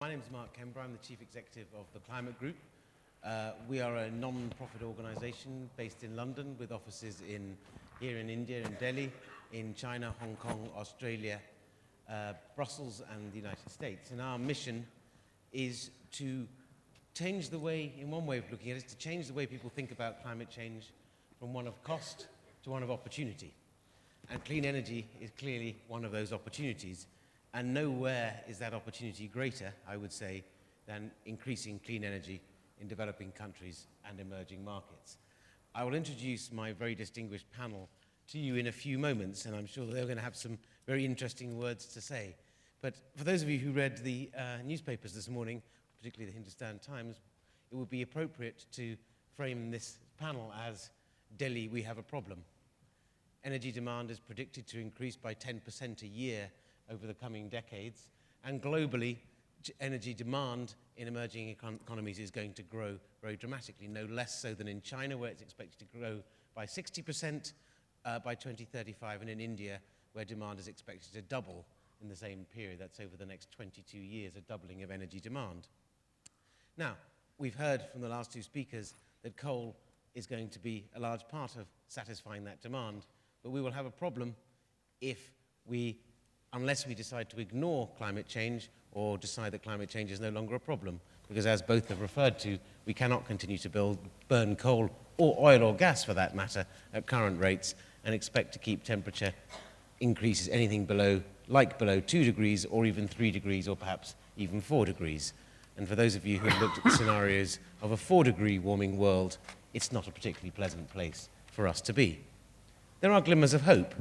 My name is Mark Kenber. I'm the Chief Executive of the Climate Group. We are a non-profit organisation based in London with offices here in India, in Delhi, in China, Hong Kong, Australia, Brussels and the United States. And our mission is to change the way, in one way of looking at it, is to change the way people think about climate change from one of cost to one of opportunity. And clean energy is clearly one of those opportunities. And nowhere is that opportunity greater, I would say, than increasing clean energy in developing countries and emerging markets. I will introduce my very distinguished panel to you in a few moments, and I'm sure they're going to have some very interesting words to say. But for those of you who read the newspapers this morning, particularly the Hindustan Times, it would be appropriate to frame this panel as Delhi, we have a problem. Energy demand is predicted to increase by 10% a year over the coming decades, and globally, energy demand in emerging economies is going to grow very dramatically, no less so than in China, where it's expected to grow by 60% by 2035, and in India, where demand is expected to double in the same period. That's over the next 22 years, a doubling of energy demand. Now, we've heard from the last two speakers that coal is going to be a large part of satisfying that demand, but we will have a problem unless we decide to ignore climate change or decide that climate change is no longer a problem. Because as both have referred to, we cannot continue to burn coal or oil or gas for that matter at current rates and expect to keep temperature increases anything below 2 degrees or even 3 degrees or perhaps even 4 degrees. And for those of you who have looked at the scenarios of a 4-degree warming world, it's not a particularly pleasant place for us to be. There are glimmers of hope.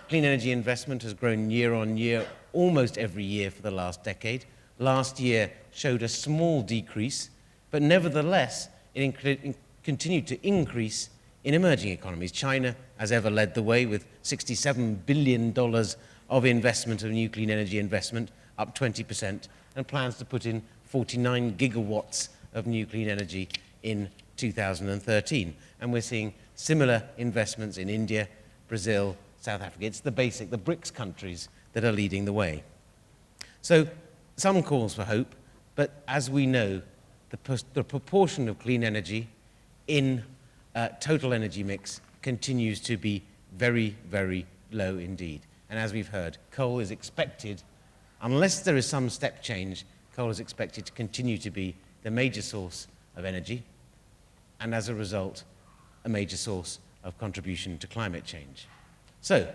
Clean energy investment has grown year on year, almost every year for the last decade. Last year showed a small decrease, but nevertheless, it continued to increase in emerging economies. China, as ever, led the way with $67 billion of investment, of new clean energy investment, up 20%, and plans to put in 49 gigawatts of new clean energy in 2013. And we're seeing similar investments in India, Brazil, South Africa. It's the BRICS countries that are leading the way. So some calls for hope, but as we know, the proportion of clean energy in total energy mix continues to be very, very low indeed. And as we've heard, coal is expected, unless there is some step change, coal is expected to continue to be the major source of energy, and as a result, a major source of contribution to climate change. So,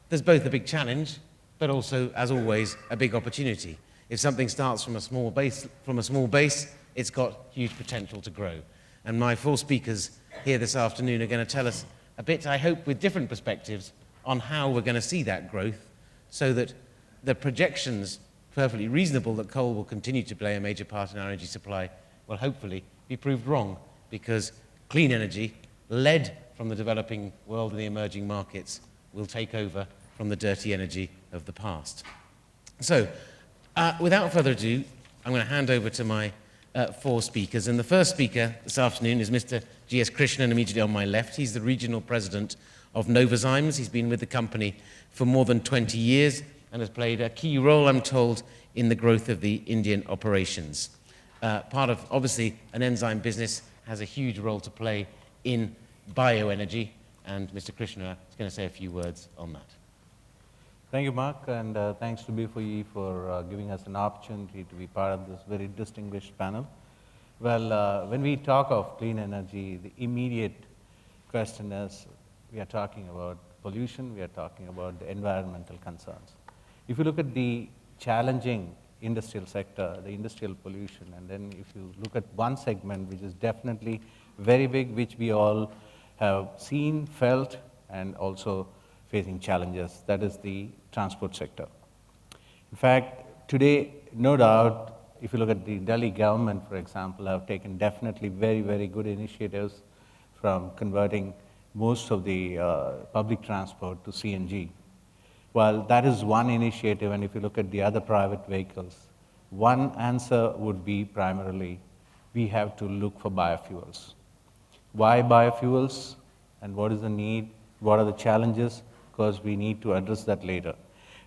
there's both a big challenge, but also, as always, a big opportunity. If something starts from a small base, it's got huge potential to grow. And my four speakers here this afternoon are going to tell us a bit, I hope, with different perspectives on how we're going to see that growth, so that the projections, perfectly reasonable, that coal will continue to play a major part in our energy supply, will hopefully be proved wrong, because clean energy, led from the developing world and the emerging markets, will take over from the dirty energy of the past. So, without further ado, I'm going to hand over to my four speakers. And the first speaker this afternoon is Mr. G.S. Krishnan, immediately on my left. He's the regional president of Novozymes. He's been with the company for more than 20 years and has played a key role, I'm told, in the growth of the Indian operations. Part of, obviously, an enzyme business has a huge role to play in bioenergy, and Mr. Krishna is going to say a few words on that. Thank you, Mark, and thanks to B4E for giving us an opportunity to be part of this very distinguished panel. Well, when we talk of clean energy, the immediate question is, we are talking about pollution, we are talking about the environmental concerns. If you look at the challenging industrial sector, the industrial pollution, and then if you look at one segment which is definitely very big, which we all have seen, felt, and also facing challenges, that is the transport sector. In fact, today, no doubt, if you look at the Delhi government, for example, have taken definitely very, very good initiatives from converting most of the public transport to CNG. Well, that is one initiative, and if you look at the other private vehicles, one answer would be primarily, we have to look for biofuels. Why biofuels, and what is the need, what are the challenges, because we need to address that later.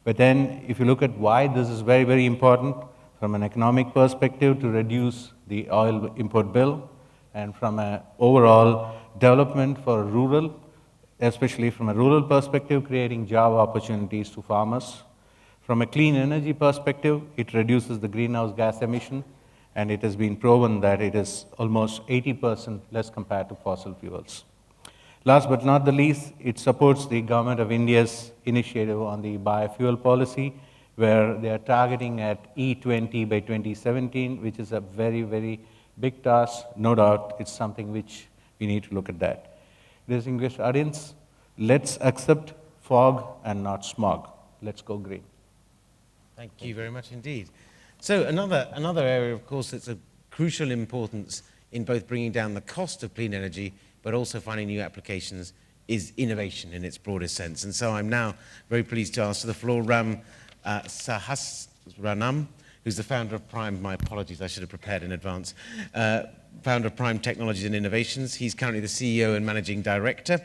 But then, if you look at why this is very, very important, from an economic perspective to reduce the oil import bill, and from an overall development for rural, especially from a rural perspective, creating job opportunities to farmers. From a clean energy perspective, it reduces the greenhouse gas emission, and it has been proven that it is almost 80% less compared to fossil fuels. Last but not the least, it supports the Government of India's initiative on the biofuel policy, where they are targeting at E20 by 2017, which is a very, very big task. No doubt it's something which we need to look at that. Distinguished audience, let's accept fog and not smog. Let's go green. Thank you very much indeed. So another area, of course, that's of crucial importance in both bringing down the cost of clean energy, but also finding new applications, is innovation in its broadest sense. And so I'm now very pleased to ask to the floor Ram Sahasranam, who's the founder of Prime. My apologies, I should have prepared in advance. Founder of Prime Technologies and Innovations. He's currently the CEO and Managing Director,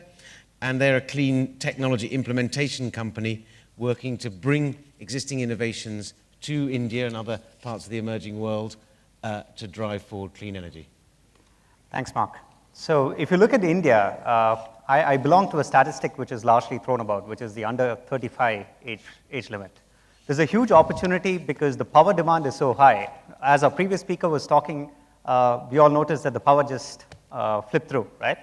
and they're a clean technology implementation company working to bring existing innovations to India and other parts of the emerging world to drive forward clean energy. Thanks, Mark. So if you look at India, I belong to a statistic which is largely thrown about, which is the under 35 age limit. There's a huge opportunity because the power demand is so high. As our previous speaker was talking, we all noticed that the power just flipped through, right?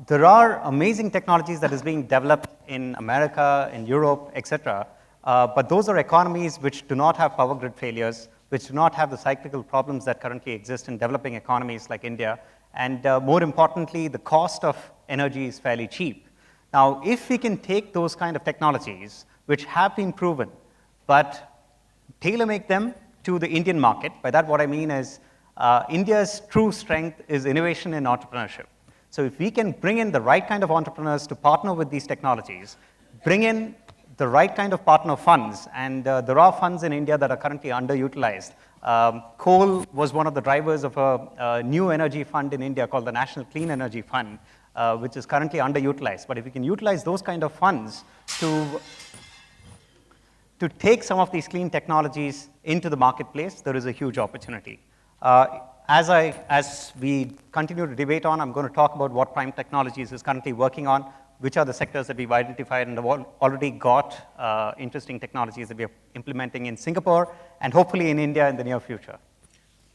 There are amazing technologies that is being developed in America, in Europe, etc. But those are economies which do not have power grid failures, which do not have the cyclical problems that currently exist in developing economies like India. And more importantly, the cost of energy is fairly cheap. Now, if we can take those kind of technologies, which have been proven, but tailor-make them to the Indian market, by that what I mean is India's true strength is innovation and entrepreneurship. So if we can bring in the right kind of entrepreneurs to partner with these technologies, bring in the right kind of partner funds, and there are funds in India that are currently underutilized. Coal was one of the drivers of a new energy fund in India called the National Clean Energy Fund, which is currently underutilized. But if we can utilize those kind of funds to take some of these clean technologies into the marketplace, there is a huge opportunity. As we continue to debate on, I'm going to talk about what Prime Technologies is currently working on, which are the sectors that we've identified and have already got interesting technologies that we are implementing in Singapore and hopefully in India in the near future.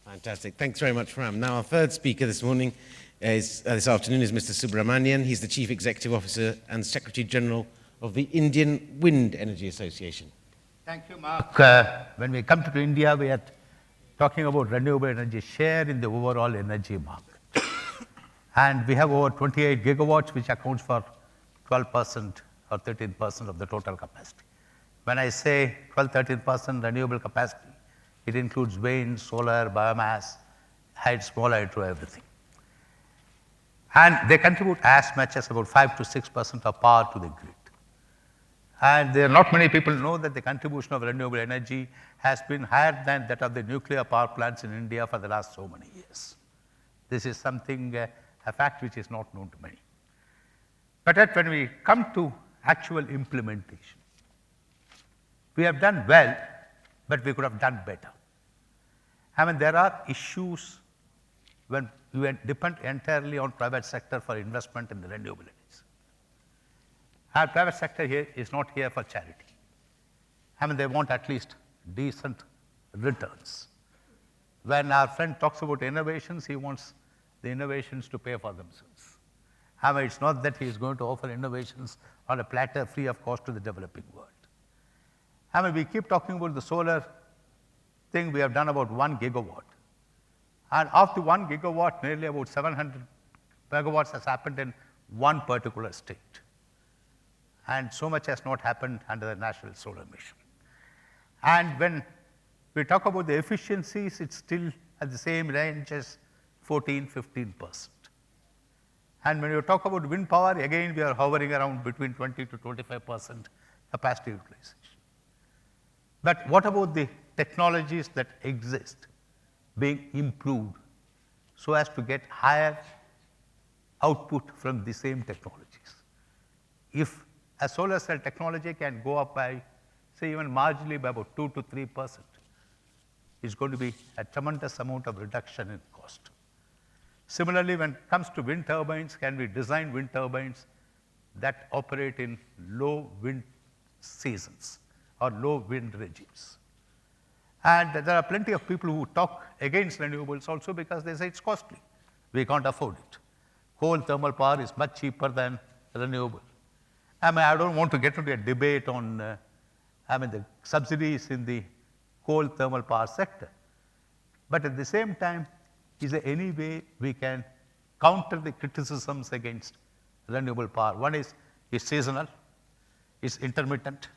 Fantastic. Thanks very much, Ram. Now, our third speaker this morning this afternoon is Mr. Subramanian. He's the Chief Executive Officer and Secretary General of the Indian Wind Energy Association. Thank you, Mark. When we come to India, we are talking about renewable energy share in the overall energy market. And we have over 28 gigawatts, which accounts for 12% or 13% of the total capacity. When I say 12, 13% renewable capacity, it includes wind, solar, biomass, small hydro, everything. And they contribute as much as about 5 to 6% of power to the grid. And there are not many people know that the contribution of renewable energy has been higher than that of the nuclear power plants in India for the last so many years. This is something, a fact which is not known to many. But when we come to actual implementation, we have done well, but we could have done better. I mean, there are issues when you depend entirely on private sector for investment in the renewable energy. Our private sector here is not here for charity. I mean, they want at least decent returns. When our friend talks about innovations, he wants the innovations to pay for themselves. I mean, it's not that he is going to offer innovations on a platter free of cost to the developing world. I mean, we keep talking about the solar thing. We have done about 1 gigawatt. And of the 1 gigawatt, nearly about 700 megawatts has happened in one particular state. And so much has not happened under the National Solar Mission. And when we talk about the efficiencies, it's still at the same range as 14, 15%. And when you talk about wind power, again, we are hovering around between 20 to 25% capacity utilization. But what about the technologies that exist being improved so as to get higher output from the same technologies? If a solar cell technology can go up by, say, even marginally by about 2 to 3%, is going to be a tremendous amount of reduction in cost. Similarly, when it comes to wind turbines, can we design wind turbines that operate in low wind seasons or low wind regimes? And there are plenty of people who talk against renewables also because they say it's costly. We can't afford it. Coal thermal power is much cheaper than renewable. I mean, I don't want to get into a debate on the subsidies in the coal thermal power sector. But at the same time, is there any way we can counter the criticisms against renewable power? One is it's seasonal, it's intermittent.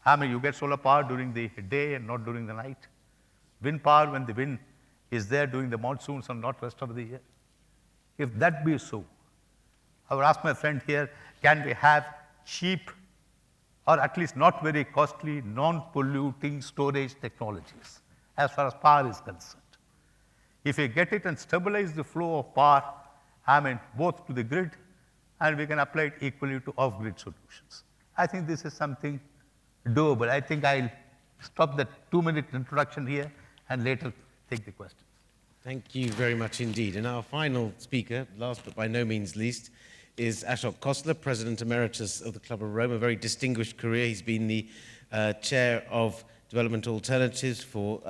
I mean, you get solar power during the day and not during the night. Wind power when the wind is there during the monsoons and not rest of the year. If that be so, I would ask my friend here, can we have cheap or at least not very costly, non-polluting storage technologies as far as power is concerned? If we get it and stabilize the flow of power, I mean, both to the grid and we can apply it equally to off-grid solutions. I think this is something doable. I think I'll stop the 2-minute introduction here and later take the questions. Thank you very much indeed. And our final speaker, last but by no means least, is Ashok Khosla, President Emeritus of the Club of Rome, a very distinguished career. He's been the chair of Development Alternatives for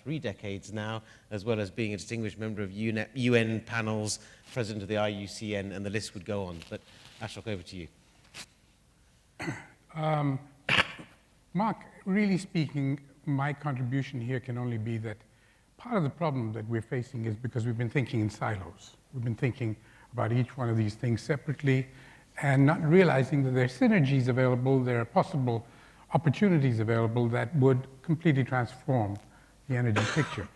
3 decades now, as well as being a distinguished member of UN panels, president of the IUCN, and the list would go on. But Ashok, over to you. Mark, really speaking, my contribution here can only be that part of the problem that we're facing is because we've been thinking in silos. We've been thinking about each one of these things separately and not realizing that there are synergies available, there are possible opportunities available that would completely transform the energy picture.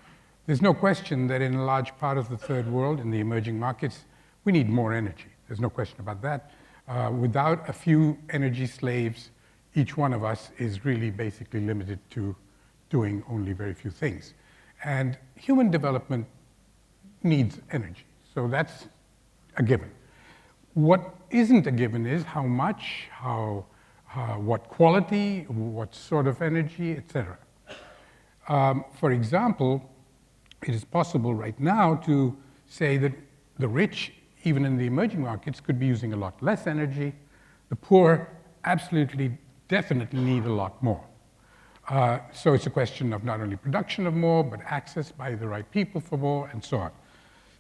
There's no question that in a large part of the third world, in the emerging markets, we need more energy. There's no question about that. Without a few energy slaves, each one of us is really basically limited to doing only very few things. And human development needs energy, so that's a given. What isn't a given is how much, what quality, what sort of energy, etc. For example, it is possible right now to say that the rich, even in the emerging markets, could be using a lot less energy. The poor absolutely, definitely need a lot more. So it's a question of not only production of more, but access by the right people for more, and so on.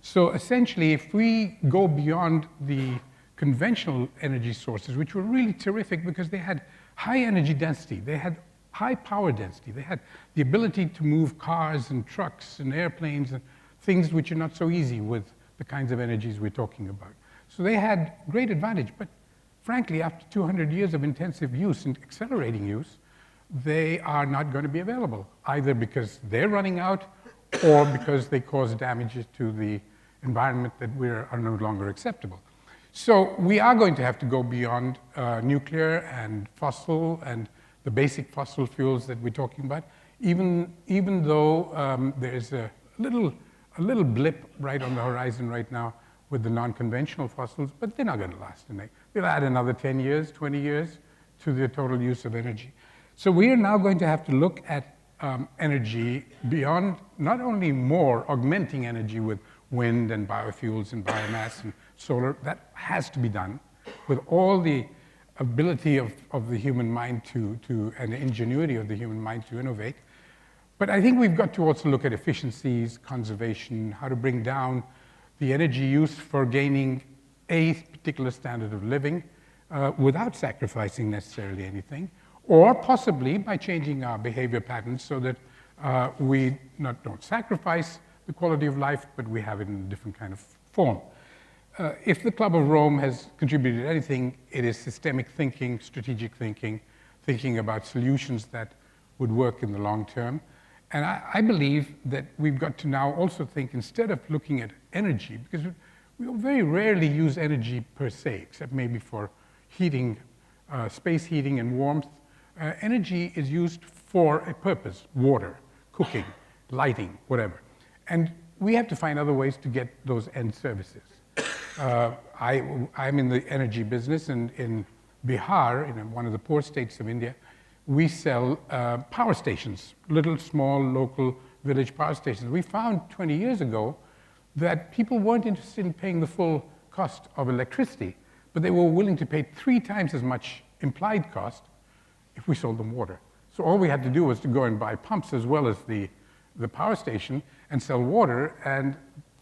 So essentially, if we go beyond the conventional energy sources, which were really terrific because they had high energy density, they had high power density, they had the ability to move cars and trucks and airplanes and things which are not so easy with the kinds of energies we're talking about. So they had great advantage, but frankly, after 200 years of intensive use and accelerating use, they are not going to be available, either because they're running out or because they cause damages to the environment that are no longer acceptable. So we are going to have to go beyond nuclear and fossil and the basic fossil fuels that we're talking about, even though there's a little blip right on the horizon right now with the non-conventional fossils, but they're not going to last. And we'll add another 10 years, 20 years to the total use of energy. So we are now going to have to look at energy beyond not only more augmenting energy with wind and biofuels and biomass and solar. That has to be done with all the ability of the human mind and the ingenuity of the human mind to innovate. But I think we've got to also look at efficiencies, conservation, how to bring down the energy use for gaining a particular standard of living without sacrificing necessarily anything, or possibly by changing our behavior patterns so that we don't sacrifice the quality of life, but we have it in a different kind of form. If the Club of Rome has contributed anything, it is systemic thinking, strategic thinking, thinking about solutions that would work in the long term. And I believe that we've got to now also think, instead of looking at energy, because we very rarely use energy per se, except maybe for heating, space heating and warmth. Energy is used for a purpose: water, cooking, lighting, whatever. And we have to find other ways to get those end services. I'm in the energy business, and in Bihar, in one of the poor states of India, we sell power stations, little, small, local, village power stations. We found 20 years ago that people weren't interested in paying the full cost of electricity, but they were willing to pay 3 times as much implied cost if we sold them water. So all we had to do was to go and buy pumps as well as the power station and sell water, and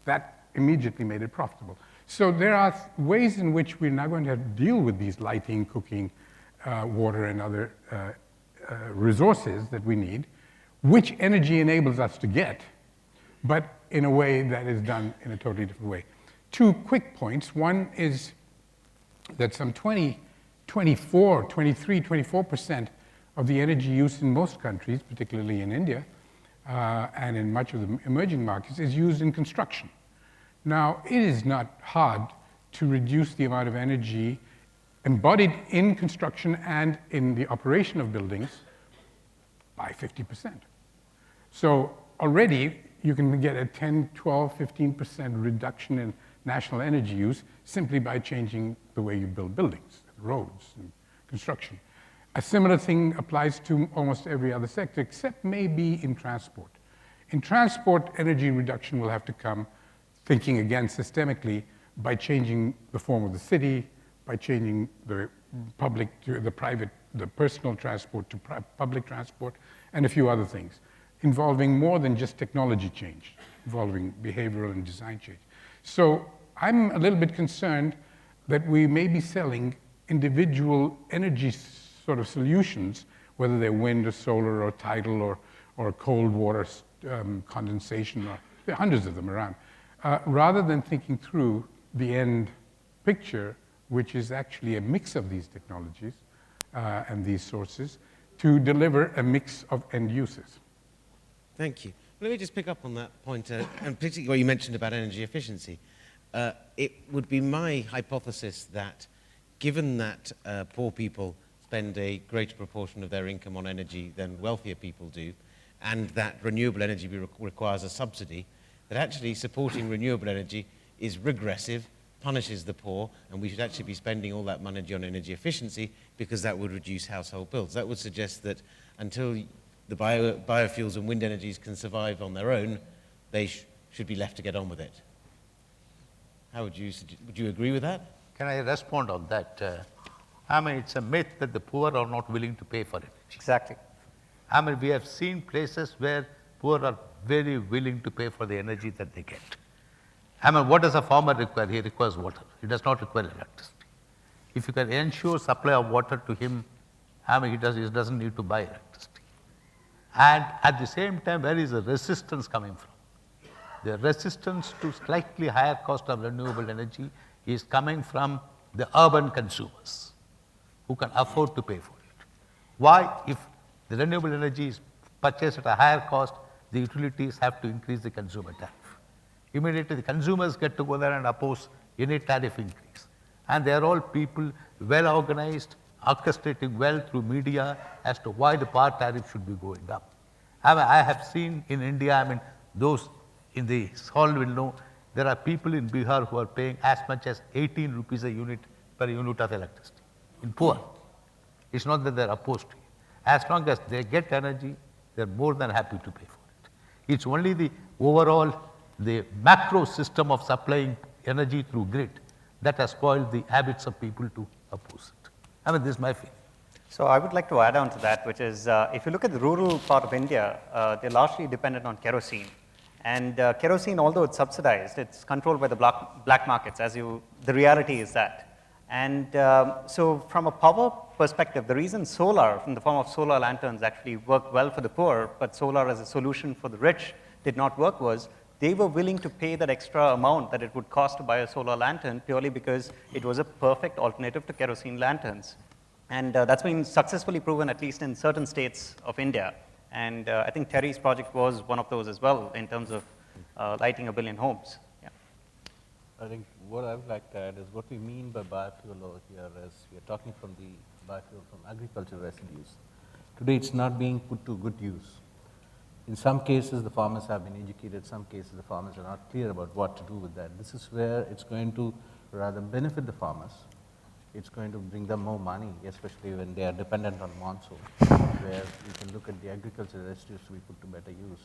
that immediately made it profitable. So there are ways in which we're now going to have to deal with these lighting, cooking, water, and other resources that we need, which energy enables us to get, but in a way that is done in a totally different way. 2 quick points. One is that some 24% of the energy use in most countries, particularly in India, and in much of the emerging markets, is used in construction. Now, it is not hard to reduce the amount of energy embodied in construction and in the operation of buildings by 50%. So already you can get a 10, 12, 15% reduction in national energy use simply by changing the way you build buildings, roads, and construction. A similar thing applies to almost every other sector, except maybe in transport. In transport, energy reduction will have to come, thinking again systemically, by changing the form of the city, by changing the public to the private, the personal transport to public transport, and a few other things, involving more than just technology change, involving behavioral and design change. So I'm a little bit concerned that we may be selling individual energy sort of solutions, whether they're wind or solar or tidal or cold water condensation, or there are hundreds of them around, rather than thinking through the end picture, which is actually a mix of these technologies and these sources to deliver a mix of end uses. Thank you. Let me just pick up on that point, and particularly what you mentioned about energy efficiency. It would be my hypothesis that given that poor people spend a greater proportion of their income on energy than wealthier people do, and that renewable energy requires a subsidy, that actually supporting renewable energy is regressive, punishes the poor, and we should actually be spending all that money on energy efficiency because that would reduce household bills. That would suggest that until the biofuels and wind energies can survive on their own, they should be left to get on with it. How would you agree with that? Can I respond on that? I mean, it's a myth that the poor are not willing to pay for it. Exactly. I mean, we have seen places where poor are very willing to pay for the energy that they get. I mean, what does a farmer require? He requires water. He does not require electricity. If you can ensure supply of water to him, I mean, he doesn't need to buy electricity. And at the same time, where is the resistance coming from? The resistance to slightly higher cost of renewable energy is coming from the urban consumers who can afford to pay for it. Why? If the renewable energy is purchased at a higher cost, the utilities have to increase the consumer tariff. Immediately the consumers get to go there and oppose any tariff increase. And they are all people well organized, orchestrating well through media as to why the power tariff should be going up. I have seen in India, I mean, those in the hall will know, there are people in Bihar who are paying as much as 18 rupees a unit per unit of electricity. In poor. It's not that they're opposed to it. As long as they get energy, they're more than happy to pay for it. It's only the overall, the macro system of supplying energy through grid that has spoiled the habits of people to oppose it. I mean, this is my feeling. So I would like to add on to that, which is if you look at the rural part of India, they're largely dependent on kerosene. And kerosene, although it's subsidized, it's controlled by the black markets, the reality is that. And so from a power perspective, the reason solar, in the form of solar lanterns, actually worked well for the poor, but solar as a solution for the rich did not work, was they were willing to pay that extra amount that it would cost to buy a solar lantern purely because it was a perfect alternative to kerosene lanterns. And that's been successfully proven, at least in certain states of India. And I think Terry's project was one of those as well in terms of lighting 1 billion homes. Yeah. I think what I would like to add is what we mean by biofuel over here is we are talking from the biofuel from agricultural residues. Today it's not being put to good use. In some cases the farmers have been educated, some cases the farmers are not clear about what to do with that. This is where it's going to rather benefit the farmers. It's going to bring them more money, especially when they are dependent on monsoon, where you can look at the agricultural residues to be put to better use.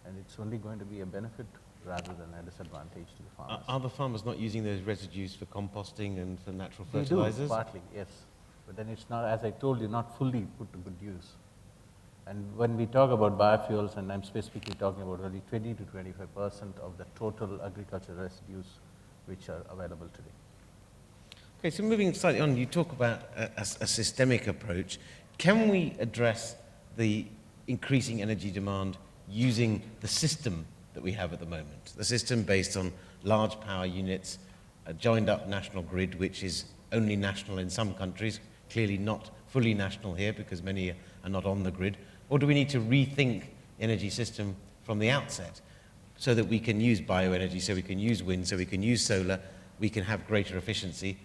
and it's only going to be a benefit rather than a disadvantage to the farmers. Are the farmers not using those residues for composting and for natural They do, fertilizers? partly, yes. But then it's not, as I told you, not fully put to good use. And when we talk about biofuels, and I'm specifically talking about only 20 to 25% of the total agricultural residues which are available today. Okay, so moving slightly on, you talk about a systemic approach. Can we address the increasing energy demand using the system that we have at the moment? The system based on large power units, a joined up national grid, which is only national in some countries, clearly not fully national here because many are not on the grid. Or do we need to rethink the energy system from the outset so that we can use bioenergy, so we can use wind, so we can use solar, we can have greater efficiency?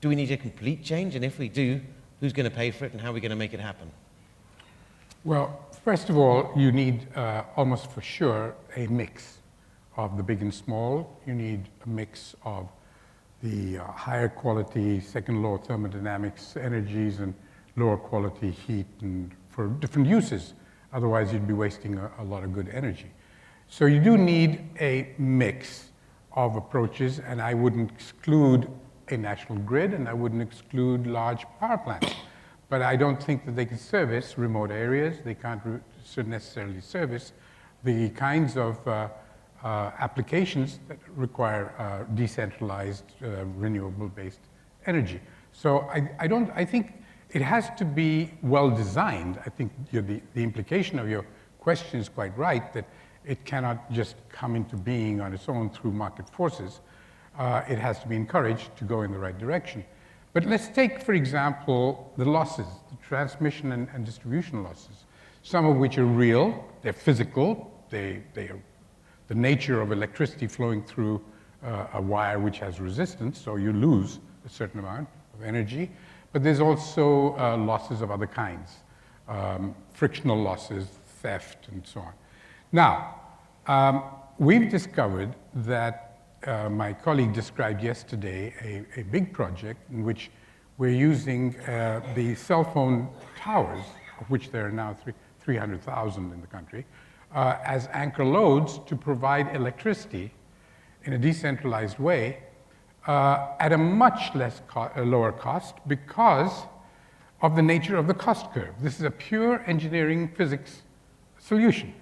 Do we need a complete change? And if we do, who's going to pay for it and how are we going to make it happen? Well, first of all, you need almost for sure a mix of the big and small. You need a mix of the higher quality second law thermodynamics energies and lower quality heat and for different uses. Otherwise, you'd be wasting a lot of good energy. So you do need a mix of approaches, and I wouldn't exclude a national grid, and I wouldn't exclude large power plants. But I don't think that they can service remote areas. They can't necessarily service the kinds of applications that require decentralized, renewable-based energy. So I think it has to be well designed. I think the implication of your question is quite right, that it cannot just come into being on its own through market forces. It has to be encouraged to go in the right direction. But let's take, for example, the losses, the transmission and distribution losses, some of which are real, they're physical, they are the nature of electricity flowing through a wire which has resistance, so you lose a certain amount of energy. But there's also losses of other kinds, frictional losses, theft, and so on. Now, we've discovered that my colleague described yesterday a big project in which we're using the cell phone towers, of which there are now 300,000 in the country, as anchor loads to provide electricity in a decentralized way at a much lower cost because of the nature of the cost curve. This is a pure engineering physics solution.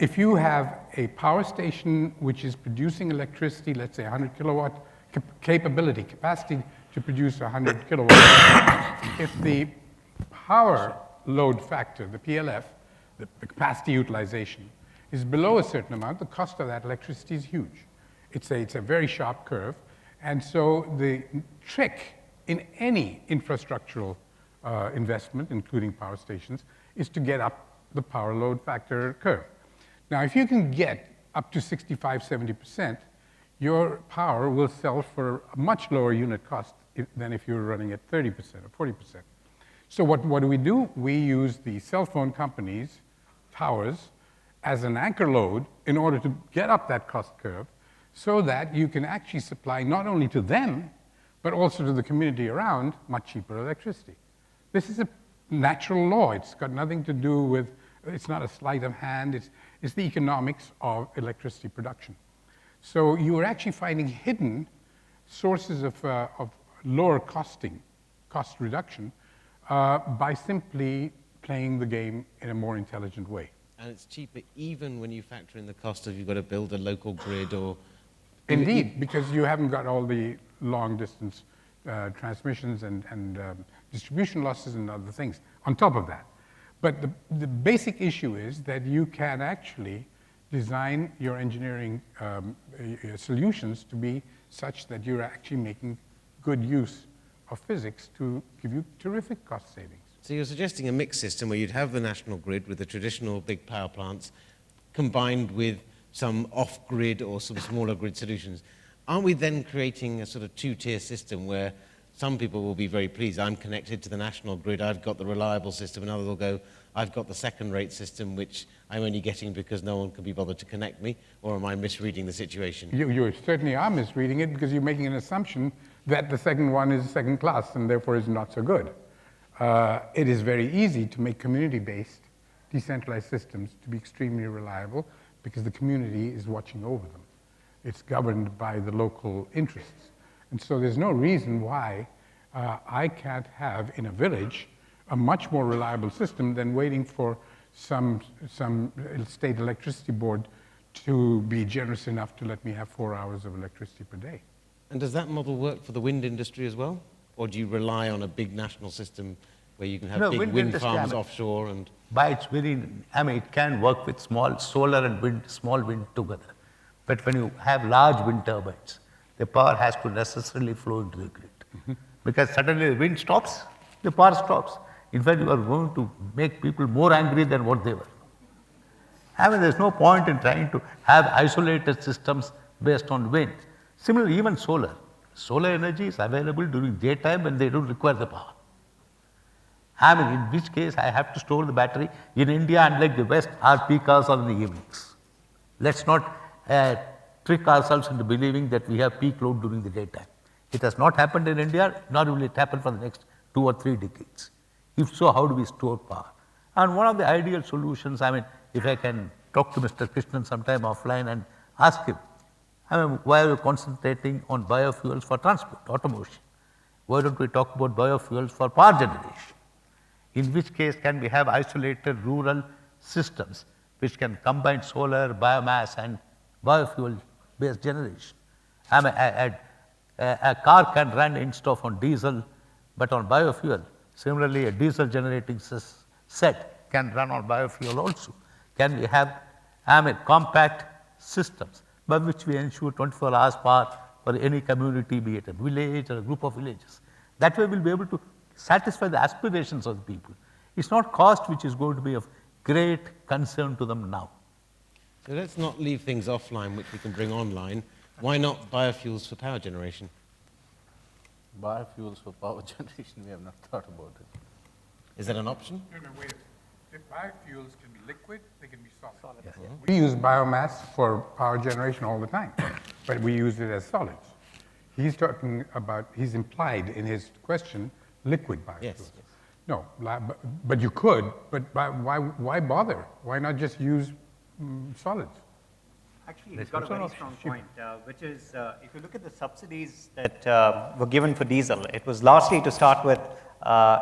If you have a power station which is producing electricity, let's say 100 kilowatt capacity to produce 100 kilowatts, if the power load factor, the PLF, the capacity utilization, is below a certain amount, the cost of that electricity is huge. It's a very sharp curve. And so the trick in any infrastructural investment, including power stations, is to get up the power load factor curve. Now, if you can get up to 65, 70%, your power will sell for a much lower unit cost than if you were running at 30% or 40%. So what do? We use the cell phone companies' towers as an anchor load in order to get up that cost curve so that you can actually supply not only to them, but also to the community around much cheaper electricity. This is a natural law. It's got nothing to do with, it's not a sleight of hand, it's the economics of electricity production. So you are actually finding hidden sources of lower cost reduction by simply playing the game in a more intelligent way. And it's cheaper even when you factor in the cost of you've got to build a local grid or... Indeed, because you haven't got all the long distance transmissions and distribution losses and other things on top of that. But the basic issue is that you can actually design your engineering solutions to be such that you're actually making good use of physics to give you terrific cost savings. So you're suggesting a mixed system where you'd have the national grid with the traditional big power plants combined with some off-grid or some smaller grid solutions. Aren't we then creating a sort of two-tier system where some people will be very pleased, I'm connected to the national grid, I've got the reliable system, and others will go, I've got the second-rate system, which I'm only getting because no one can be bothered to connect me, or am I misreading the situation? You certainly are misreading it because you're making an assumption that the second one is second class and therefore is not so good. It is very easy to make community-based decentralized systems to be extremely reliable because the community is watching over them. It's governed by the local interests. And so there's no reason why I can't have in a village a much more reliable system than waiting for some state electricity board to be generous enough to let me have 4 hours of electricity per day. And does that model work for the wind industry as well? Or do you rely on a big national system where you can have No, big wind wind industry, farms I mean, offshore and... By its very, it can work with small solar and wind, small wind together. But when you have large wind turbines, the power has to necessarily flow into the grid. Because suddenly the wind stops, the power stops. In fact, you are going to make people more angry than what they were. There's no point in trying to have isolated systems based on wind. Similarly, even solar. Solar energy is available during daytime when they don't require the power. In which case I have to store the battery. In India, unlike the West, our peak hours are in the evenings. Let's not trick ourselves into believing that we have peak load during the daytime. It has not happened in India, nor will it happen for the next 2 or 3 decades. If so, how do we store power? And one of the ideal solutions, if I can talk to Mr. Krishnan sometime offline and ask him, why are you concentrating on biofuels for transport, automotion? Why don't we talk about biofuels for power generation? In which case can we have isolated rural systems which can combine solar, biomass and biofuel based generation. A car can run instead of on diesel but on biofuel. Similarly, a diesel generating set can run on biofuel also. Can we have compact systems by which we ensure 24 hours power for any community, be it a village or a group of villages. That way we'll be able to satisfy the aspirations of the people. It's not cost which is going to be of great concern to them now. So let's not leave things offline which we can bring online. Why not biofuels for power generation? Biofuels for power generation, we have not thought about it. Is that an option? No, wait. If biofuels can be liquid, they can be solid. Yes. We use biomass for power generation all the time, but we use it as solids. He's talking about, he's implied in his question, liquid biofuels. Yes. No, but you could, but why bother? Why not just use solids? Actually, you've got a very strong point, which is if you look at the subsidies that were given for diesel, it was largely to start with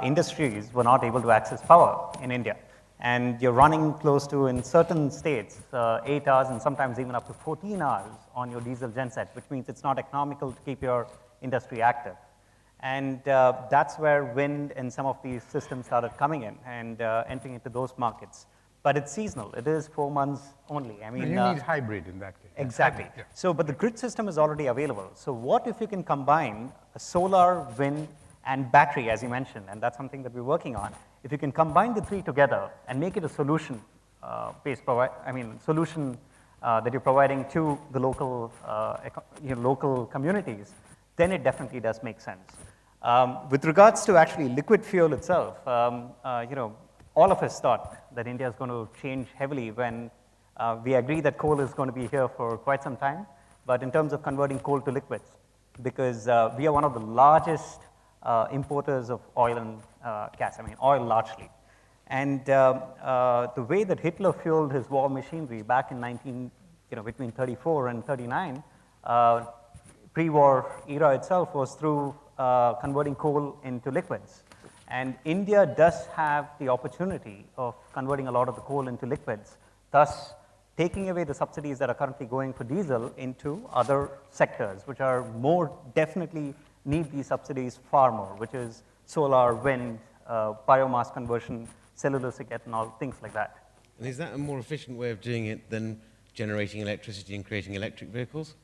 industries were not able to access power in India. And you're running close to, in certain states, 8 hours and sometimes even up to 14 hours on your diesel genset, which means it's not economical to keep your industry active. And that's where wind and some of these systems started coming in and entering into those markets. But it's seasonal. It is 4 months only. You need hybrid in that case. Exactly. Yeah. So, but the grid system is already available. So what if you can combine a solar, wind, and battery, as you mentioned, and that's something that we're working on. If you can combine the three together and make it a solution solution that you're providing to the local, local communities, then it definitely does make sense. With regards to actually liquid fuel itself, all of us thought that India is going to change heavily when we agree that coal is going to be here for quite some time, but in terms of converting coal to liquids, because we are one of the largest importers of oil and gas, oil largely. And the way that Hitler fueled his war machinery back in between 34 and 39, pre-war era itself was through converting coal into liquids. And India does have the opportunity of converting a lot of the coal into liquids, thus taking away the subsidies that are currently going for diesel into other sectors, which are more definitely need these subsidies far more, which is solar, wind, biomass conversion, cellulosic ethanol, things like that. And is that a more efficient way of doing it than generating electricity and creating electric vehicles?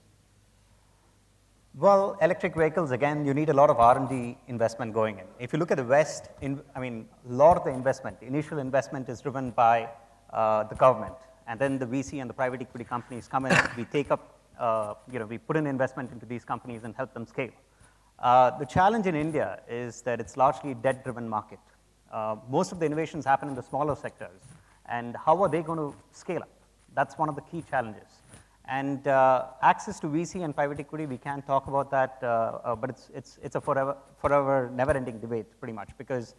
Well, electric vehicles, again, you need a lot of R&D investment going in. If you look at the West, a lot of the investment, initial investment is driven by the government. And then the VC and the private equity companies come in, we take up, we put in investment into these companies and help them scale. The challenge in India is that it's largely a debt-driven market. Most of the innovations happen in the smaller sectors. And how are they going to scale up? That's one of the key challenges. And access to VC and private equity, we can talk about that, but it's a forever never-ending debate, pretty much, because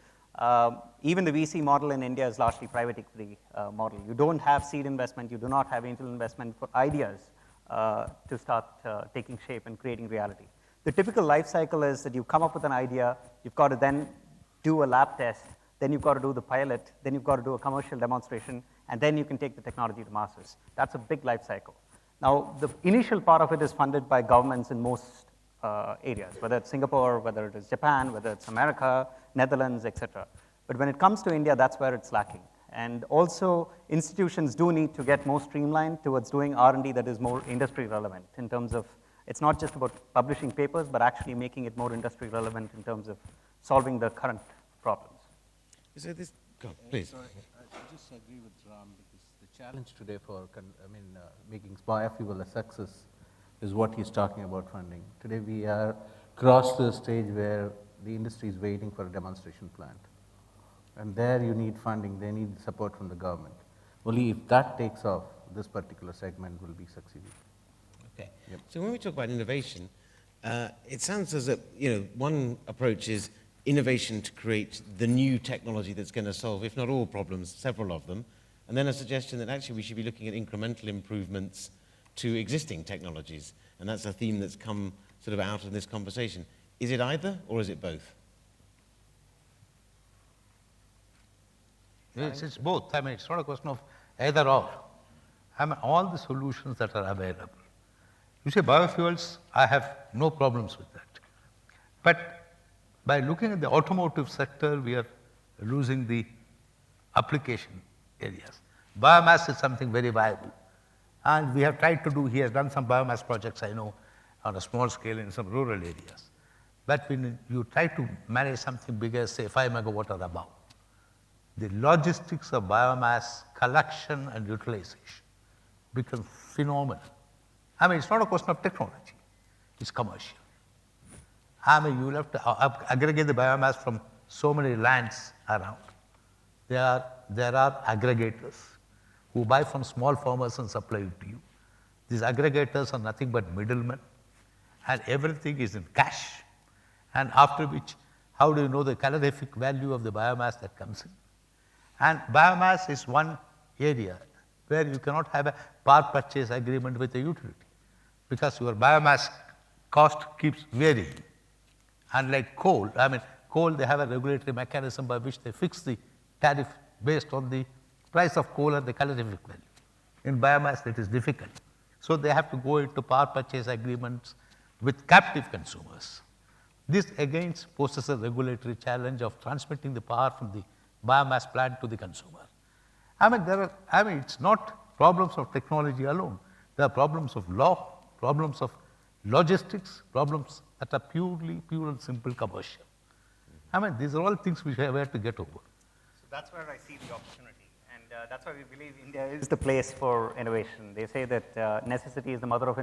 Even the VC model in India is largely private equity model. You don't have seed investment, you do not have angel investment for ideas to start taking shape and creating reality. The typical life cycle is that you come up with an idea, you've got to then do a lab test, then you've got to do the pilot, then you've got to do a commercial demonstration, and then you can take the technology to masses. That's a big life cycle. Now, the initial part of it is funded by governments in most areas, whether it's Singapore, whether it is Japan, whether it's America, Netherlands, et cetera. But when it comes to India, that's where it's lacking. And also, institutions do need to get more streamlined towards doing R&D that is more industry relevant in terms of, it's not just about publishing papers, but actually making it more industry relevant in terms of solving the current problems. So this, go on, please. I just agree with Ram because the challenge today for making biofuel a success is what he's talking about funding. Today we are crossed the stage where the industry is waiting for a demonstration plant. And there you need funding, they need support from the government. Only if that takes off, this particular segment will be succeeding. Okay. Yep. So when we talk about innovation, it sounds as if, one approach is innovation to create the new technology that's going to solve, if not all problems, several of them, and then a suggestion that actually we should be looking at incremental improvements to existing technologies, and that's a theme that's come sort of out of this conversation. Is it either, or is it both? It's both. I mean, it's not a question of either or. I mean, all the solutions that are available. You say biofuels, I have no problems with that. But by looking at the automotive sector, we are losing the application areas. Biomass is something very viable. And we have tried to do, he has done some biomass projects, I know, on a small scale in some rural areas. But when you try to manage something bigger, say 5 megawatt or above, the logistics of biomass collection and utilization becomes phenomenal. I mean, it's not a question of technology, it's commercial. I mean, you will have to aggregate the biomass from so many lands around. There are aggregators who buy from small farmers and supply it to you. These aggregators are nothing but middlemen, and everything is in cash. And after which, how do you know the calorific value of the biomass that comes in? And biomass is one area where you cannot have a power purchase agreement with the utility, because your biomass cost keeps varying. Unlike coal, coal, they have a regulatory mechanism by which they fix the tariff based on the price of coal and the calorific value. In biomass, it is difficult. So they have to go into power purchase agreements with captive consumers. This again poses a regulatory challenge of transmitting the power from the biomass plant to the consumer. It's not problems of technology alone. There are problems of law, problems of logistics, problems that are pure and simple commercial. These are all things which we have to get over. So that's where I see the opportunity. And that's why we believe India is the place for innovation. They say that necessity is the mother of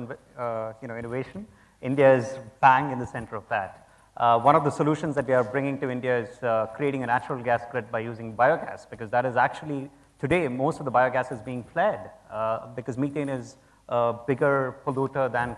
innovation. India is bang in the center of that. One of the solutions that we are bringing to India is creating a natural gas grid by using biogas, because that is actually, today, most of the biogas is being flared because methane is a bigger polluter than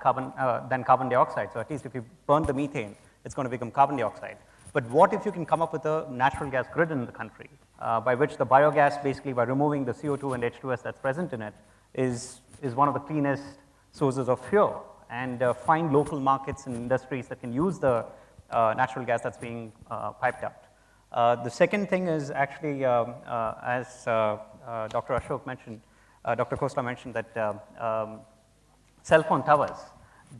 carbon dioxide. So at least if you burn the methane, it's going to become carbon dioxide. But what if you can come up with a natural gas grid in the country by which the biogas, basically by removing the CO2 and H2S that's present in it, is one of the cleanest sources of fuel, and find local markets and industries that can use the natural gas that's being piped out. The second thing is actually, as Dr. Ashok mentioned, Dr. Khosla mentioned that cell phone towers,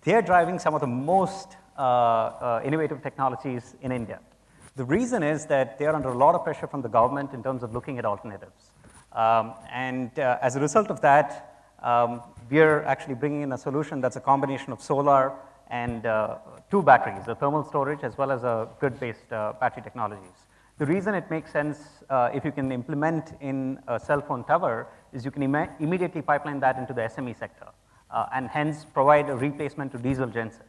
they're driving some of the most innovative technologies in India. The reason is that they're under a lot of pressure from the government in terms of looking at alternatives. As a result of that, we're actually bringing in a solution that's a combination of solar and 2 batteries, a thermal storage as well as a grid-based battery technologies. The reason it makes sense if you can implement in a cell phone tower is you can immediately pipeline that into the SME sector and hence provide a replacement to diesel gensets.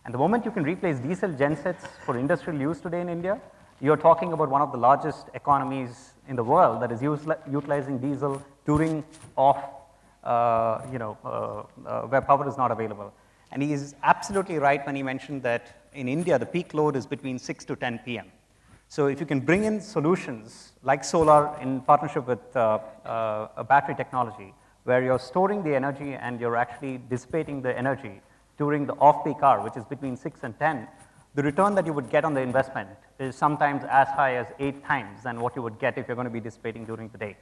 And the moment you can replace diesel gensets for industrial use today in India, you're talking about one of the largest economies in the world that is utilizing diesel during off, where power is not available. And he is absolutely right when he mentioned that in India, the peak load is between 6 to 10 p.m. So if you can bring in solutions like solar in partnership with a battery technology, where you're storing the energy and you're actually dissipating the energy during the off-peak hour, which is between 6 and 10, the return that you would get on the investment is sometimes as high as 8 times than what you would get if you're going to be dissipating during the day.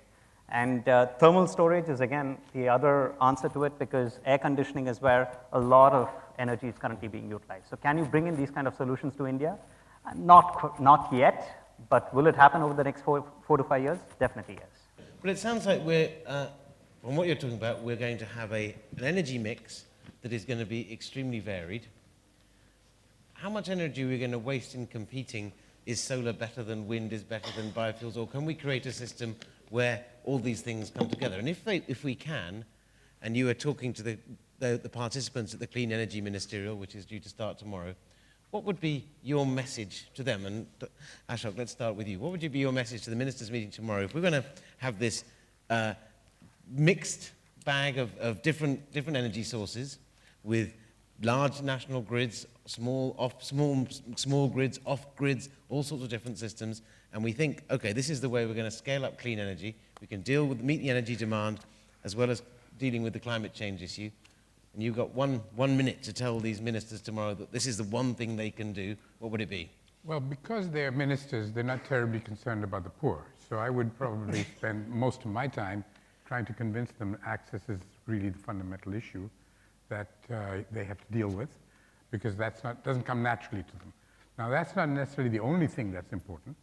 And thermal storage is, again, the other answer to it, because air conditioning is where a lot of energy is currently being utilized. So can you bring in these kind of solutions to India? Not yet, but will it happen over the next 4 to 5 years? Definitely yes. But it sounds like we're, from what you're talking about, we're going to have an energy mix that is going to be extremely varied. How much energy are we going to waste in competing? Is solar better than wind, is better than biofuels, or can we create a system where all these things come together? And if we can, and you are talking to the participants at the Clean Energy Ministerial, which is due to start tomorrow, what would be your message to them? And Ashok, let's start with you. What would be your message to the ministers' meeting tomorrow? If we're going to have this mixed bag of different energy sources with large national grids, small grids, off grids, all sorts of different systems, and we think, okay, this is the way we're going to scale up clean energy. We can meet the energy demand as well as dealing with the climate change issue. And you've got one minute to tell these ministers tomorrow that this is the one thing they can do. What would it be? Well, because they're ministers, they're not terribly concerned about the poor. So I would probably spend most of my time trying to convince them access is really the fundamental issue that they have to deal with, because doesn't come naturally to them. Now, that's not necessarily the only thing that's important,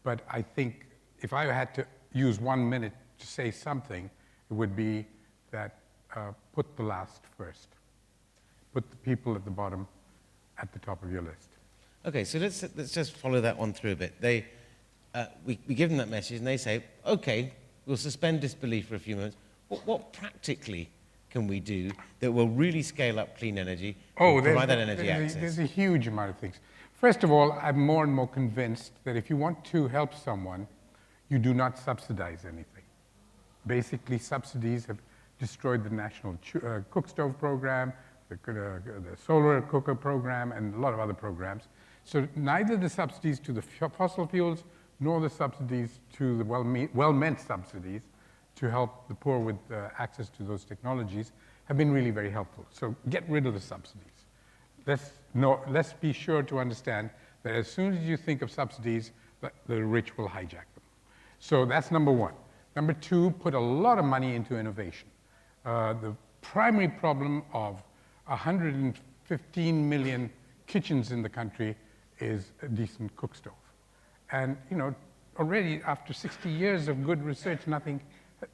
but I think if I had to use 1 minute to say something, it would be that put the last first. Put the people at the bottom at the top of your list. Okay, so let's just follow that one through a bit. We give them that message, and they say, okay, we'll suspend disbelief for a few moments. What practically can we do that will really scale up clean energy and provide that energy access? There's a huge amount of things. First of all, I'm more and more convinced that if you want to help someone, you do not subsidize anything. Basically, subsidies have destroyed the national cook stove program, the solar cooker program, and a lot of other programs. So neither the subsidies to the fossil fuels nor the subsidies to the well-meant subsidies to help the poor with access to those technologies have been really very helpful. So get rid of the subsidies. Let's be sure to understand that as soon as you think of subsidies, the rich will hijack them. So that's number one. Number two, put a lot of money into innovation. The primary problem of 115 million kitchens in the country is a decent cook stove. And already after 60 years of good research, nothing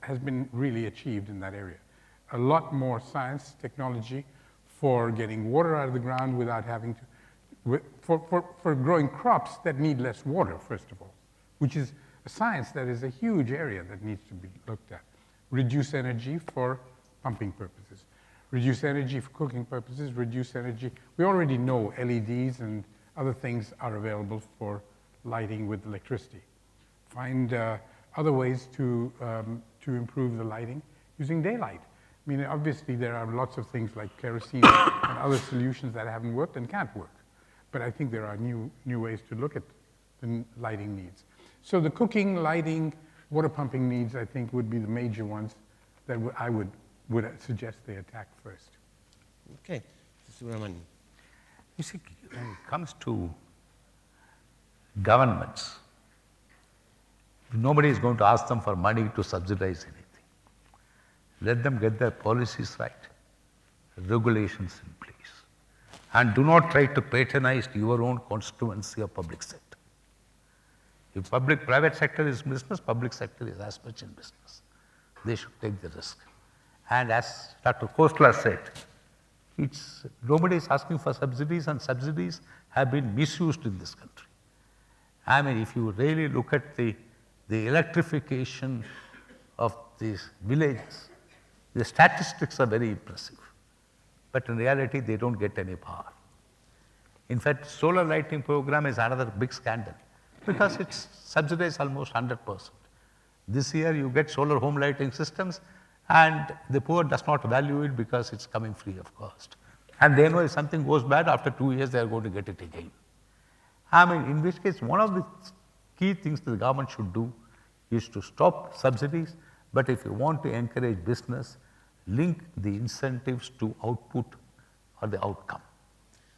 has been really achieved in that area. A lot more science, technology for getting water out of the ground without having to, for growing crops that need less water, first of all, which is a science that is a huge area that needs to be looked at. Reduce energy for pumping purposes. Reduce energy for cooking purposes, reduce energy. We already know LEDs and other things are available for lighting with electricity. Find other ways to improve the lighting using daylight. I mean, obviously there are lots of things like kerosene and other solutions that haven't worked and can't work. But I think there are new ways to look at the lighting needs. So the cooking, lighting, water pumping needs, I think, would be the major ones that I would suggest they attack first. Okay, Subramanian. You see, when it comes to governments, nobody is going to ask them for money to subsidize anything. Let them get their policies right, regulations in place, and do not try to patronize your own constituency of public sector. If private sector is business, public sector is as much in business. They should take the risk. And as Dr. Khosla said, nobody is asking for subsidies, and subsidies have been misused in this country. I mean, if you really look at the electrification of these villages, the statistics are very impressive. But in reality, they don't get any power. In fact, solar lighting program is another big scandal because it's subsidized almost 100%. This year, you get solar home lighting systems, and the poor does not value it because it's coming free of cost. And they know if something goes bad, after 2 years, they are going to get it again. I mean, in which case, one of the key things the government should do is to stop subsidies, but if you want to encourage business, link the incentives to output or the outcome.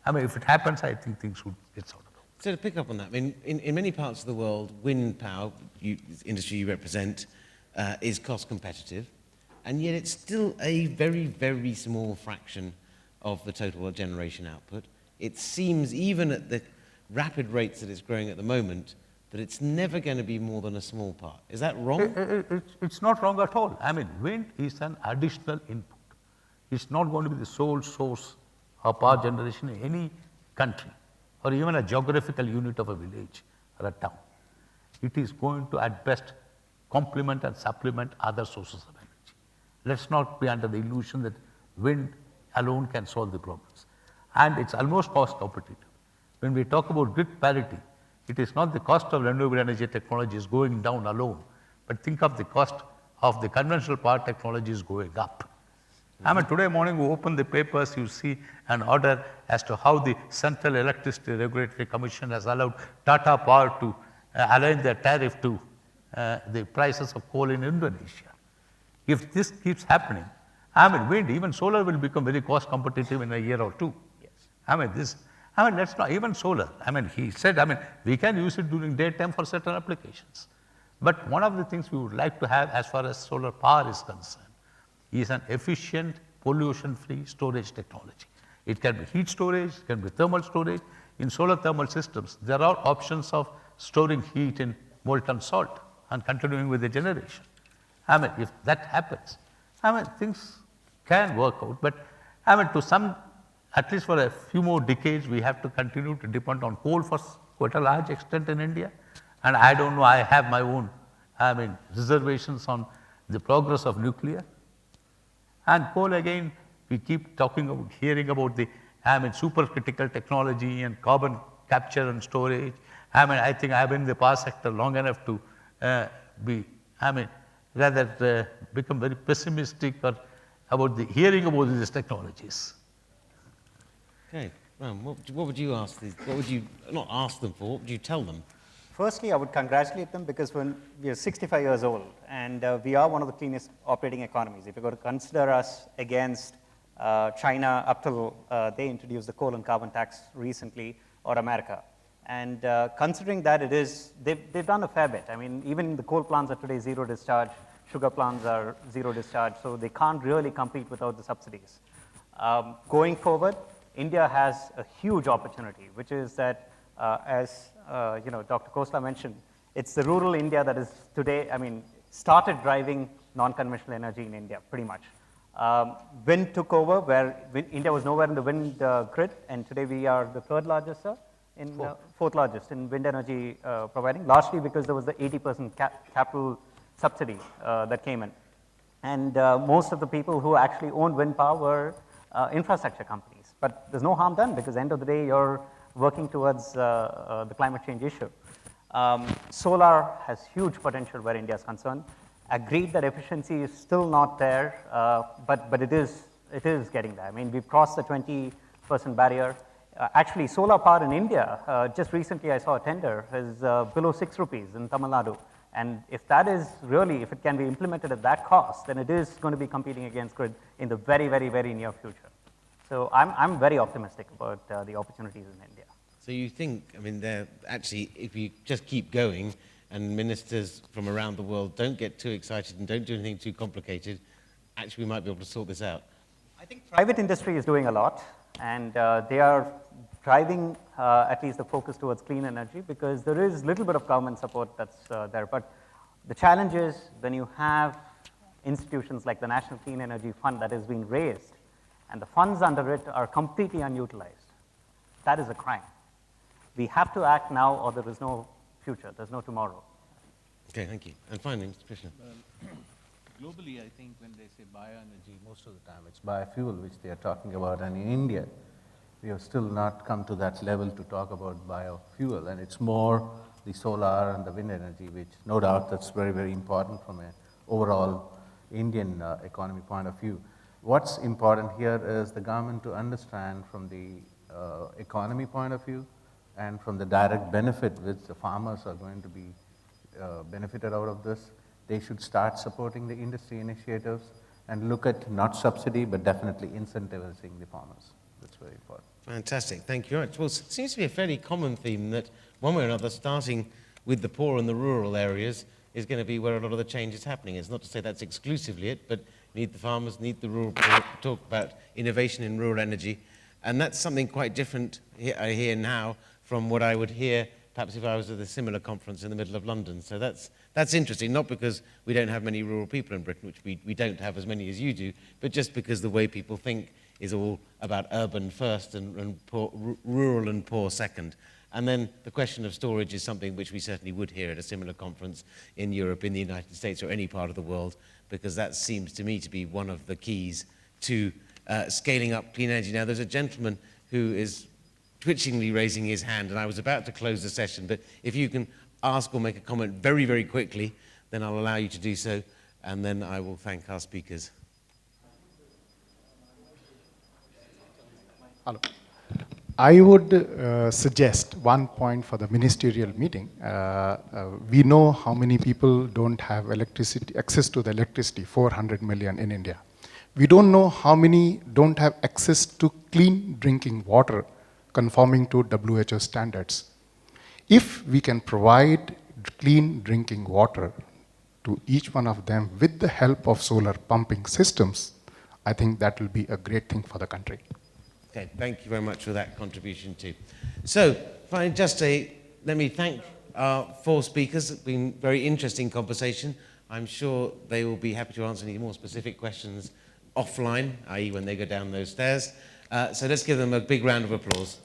I mean, if it happens, I think things would get sorted out. So to pick up on that, I mean, in many parts of the world, wind power, industry you represent, is cost competitive, and yet it's still a very, very small fraction of the total generation output. It seems, even at the rapid rates that it's growing at the moment, that it's never going to be more than a small part. Is that wrong? It's not wrong at all. I mean, wind is an additional input. It's not going to be the sole source of power generation in any country or even a geographical unit of a village or a town. It is going to, at best, complement and supplement other sources of energy. Let's not be under the illusion that wind alone can solve the problems. And it's almost cost competitive. When we talk about grid parity, it is not the cost of renewable energy technologies going down alone, but think of the cost of the conventional power technologies going up. I mean, today morning we open the papers, you see an order as to how the Central Electricity Regulatory Commission has allowed Tata Power to align their tariff to the prices of coal in Indonesia. If this keeps happening, I mean, wind, even solar will become very cost competitive in a year or two. Yes. I mean, let's not, even solar. I mean, he said, I mean, we can use it during daytime for certain applications. But one of the things we would like to have as far as solar power is concerned is an efficient, pollution-free storage technology. It can be heat storage, it can be thermal storage. In solar thermal systems, there are options of storing heat in molten salt and continuing with the generation. I mean, if that happens, I mean, things can work out, but I mean, to some, at least for a few more decades, we have to continue to depend on coal for quite a large extent in India. And I don't know, I have my own, I mean, reservations on the progress of nuclear. And coal again, we keep talking about, hearing about the, I mean, supercritical technology and carbon capture and storage. I mean, I think I've been in the power sector long enough to be, I mean, rather become very pessimistic or about the hearing about these technologies. Okay, Ram, what would you ask these, what would you, not ask them for, what would you tell them? Firstly, I would congratulate them because when we are 65 years old and we are one of the cleanest operating economies. If you're going to consider us against China up till they introduced the coal and carbon tax recently, or America. And considering that it is, they've done a fair bit. I mean, even the coal plants are today zero discharge, sugar plants are zero discharge, so they can't really compete without the subsidies. Going forward, India has a huge opportunity, which is that as you know, Dr. Khosla mentioned, it's the rural India that is today, I mean, started driving non-conventional energy in India, pretty much. Wind took over, where India was nowhere in the wind grid, and today we are the third largest, sir, in fourth largest in wind energy providing, largely because there was the 80% capital subsidy that came in. And most of the people who actually owned wind power were infrastructure companies. But there's no harm done, because at the end of the day, you're working towards the climate change issue. Solar has huge potential where India is concerned. Agreed that efficiency is still not there, but it is getting there. I mean, we've crossed the 20% barrier. Actually, solar power in India, just recently I saw a tender, is below 6 rupees in Tamil Nadu. And if that is really, if it can be implemented at that cost, then it is going to be competing against grid in the very, very, very near future. So I'm very optimistic about the opportunities in India. So you think, I mean, they're actually, if you just keep going and ministers from around the world don't get too excited and don't do anything too complicated, actually we might be able to sort this out. I think private industry is doing a lot, and they are driving at least the focus towards clean energy, because there is a little bit of government support that's there. But the challenge is when you have institutions like the National Clean Energy Fund that is being raised, and the funds under it are completely unutilized. That is a crime. We have to act now, or there is no future, there's no tomorrow. Okay, thank you. And finally, Mr. Krishna. Globally, I think when they say bioenergy, most of the time it's biofuel which they are talking about. And in India, we have still not come to that level to talk about biofuel. And it's more the solar and the wind energy, which no doubt that's very, very important from an overall Indian economy point of view. What's important here is the government to understand from the economy point of view, and from the direct benefit which the farmers are going to be benefited out of this, they should start supporting the industry initiatives and look at not subsidy, but definitely incentivizing the farmers. That's very important. Fantastic, thank you very much. Well, it seems to be a fairly common theme that one way or another, starting with the poor and the rural areas is going to be where a lot of the change is happening. It's not to say that's exclusively it, but need the farmers, need the rural poor, talk about innovation in rural energy. And that's something quite different I hear now from what I would hear perhaps if I was at a similar conference in the middle of London. So that's interesting, not because we don't have many rural people in Britain, which we don't have as many as you do, but just because the way people think is all about urban first and poor, rural and poor second. And then the question of storage is something which we certainly would hear at a similar conference in Europe, in the United States, or any part of the world, because that seems to me to be one of the keys to scaling up clean energy. Now, there's a gentleman who is twitchingly raising his hand, and I was about to close the session, but if you can ask or make a comment very, very quickly, then I'll allow you to do so, and then I will thank our speakers. Hello. I would suggest one point for the ministerial meeting. We know how many people don't have access to the electricity, 400 million in India. We don't know how many don't have access to clean drinking water conforming to WHO standards. If we can provide clean drinking water to each one of them with the help of solar pumping systems, I think that will be a great thing for the country. Okay, thank you very much for that contribution too. So, finally, let me thank our 4 speakers. It's been a very interesting conversation. I'm sure they will be happy to answer any more specific questions offline, i.e. when they go down those stairs. So let's give them a big round of applause.